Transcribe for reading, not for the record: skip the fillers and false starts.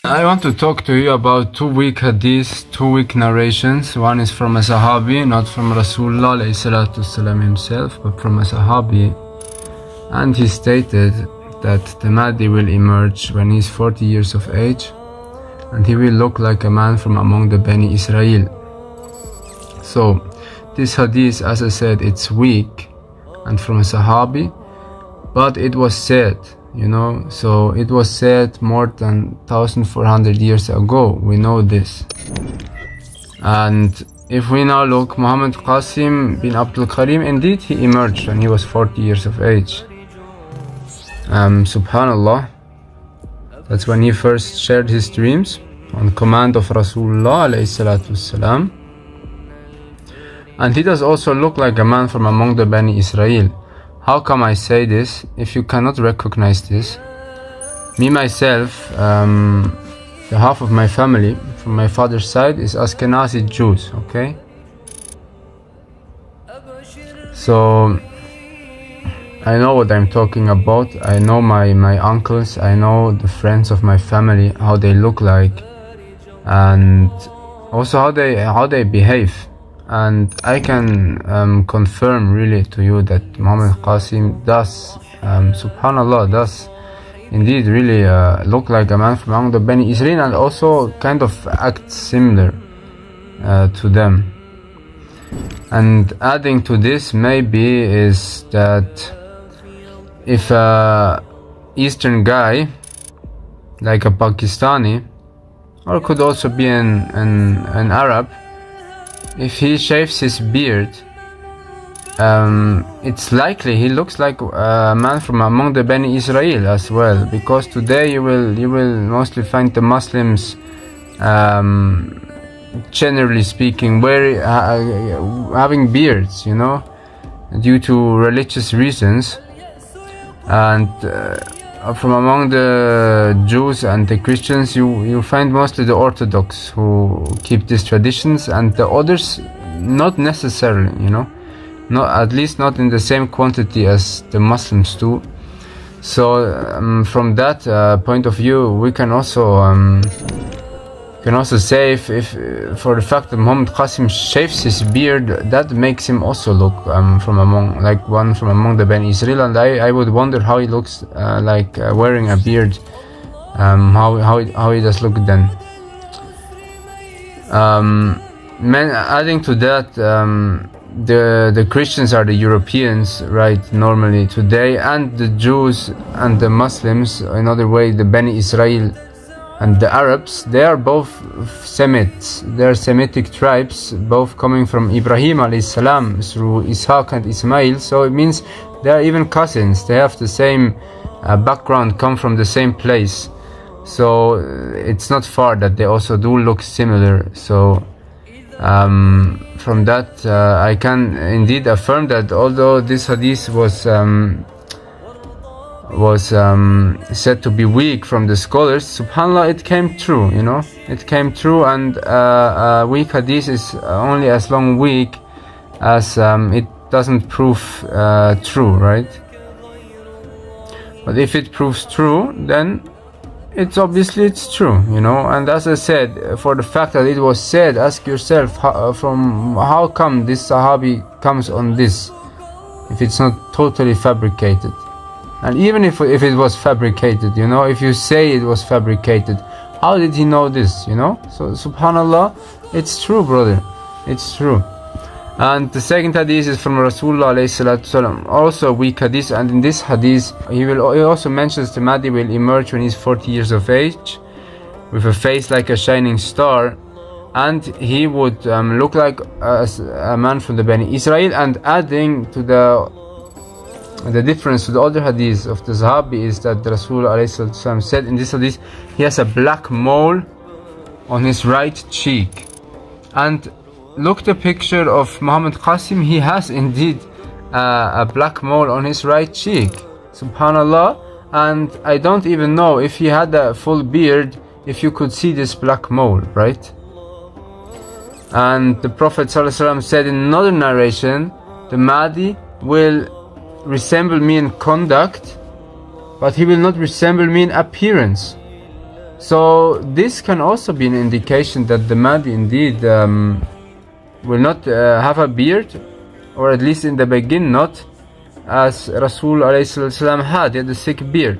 I want to talk to you about two weak hadiths, two weak narrations. One is from a Sahabi, not from Rasulullah himself, but from a Sahabi. And he stated that the Mahdi will emerge when he is 40 years of age, and he will look like a man from among the Bani Israel. So, this hadith, as I said, it's weak and from a Sahabi, but it was said. So it was said more than 1400 years ago. We know this. And if we now look, Muhammad Qasim bin Abdul Karim, indeed he emerged when he was 40 years of age. Subhanallah, that's when he first shared his dreams on command of Rasulullah alayhi salatu wasalam. And he does also look like a man from among the Bani Israel. How come I say this? If you cannot recognize this, me myself, the half of my family from my father's side is Ashkenazi Jews, okay? So I know what I'm talking about. I know my uncles, I know the friends of my family, how they look like, and also how they behave. And I can confirm really to you that Muhammad Qasim does, subhanallah, does indeed really look like a man from among the Bani Israel, and also kind of act similar to them. And adding to this maybe is that if a Eastern guy, like a Pakistani, or could also be an Arab, if he shaves his beard, it's likely he looks like a man from among the Bani Israel as well, because today you will mostly find the Muslims, generally speaking, having beards, due to religious reasons. And from among the Jews and the Christians, you find mostly the Orthodox who keep these traditions, and the others not necessarily, not, at least not in the same quantity as the Muslims do. So from that point of view, we can also say if for the fact that Muhammad Qasim shaves his beard, that makes him also look like one from among the Bani Israel. And I would wonder how he looks like wearing a beard, how he does look then. Adding to that, the Christians are the Europeans, right, normally today, and the Jews and the Muslims, in other way, the Bani Israel and the Arabs, they are both Semites. They are Semitic tribes, both coming from Ibrahim alayhi salam through Ishaq and Ismail. So it means they are even cousins. They have the same background, come from the same place. So it's not far that they also do look similar. So from that I can indeed affirm that although this hadith was said to be weak from the scholars, subhanallah, it came true, it came true. And weak hadith is only as long weak as it doesn't prove true, right? But if it proves true, then it's true, and as I said, for the fact that it was said, ask yourself how come this Sahabi comes on this, if it's not totally fabricated. And even if it was fabricated, if you say it was fabricated, how did he know this, So subhanallah, it's true, brother, it's true. And the second hadith is from Rasulullah alayhi salatu wasalam, also weak hadith. And in this hadith, he also mentions the Mahdi will emerge when he's 40 years of age, with a face like a shining star, and he would look like a man from the Bani Israel. And adding to the difference to the other hadith of the Sahabi is that the Rasul ﷺ said in this hadith, he has a black mole on his right cheek. And look the picture of Muhammad Qasim, he has indeed a black mole on his right cheek, subhanallah. And I don't even know if he had a full beard, if you could see this black mole, right? And the Prophet ﷺ said in another narration, the Mahdi will resemble me in conduct, but he will not resemble me in appearance. So this can also be an indication that the Mahdi indeed will not have a beard, or at least in the beginning not, as Rasul alayhi salam had. He had a thick beard.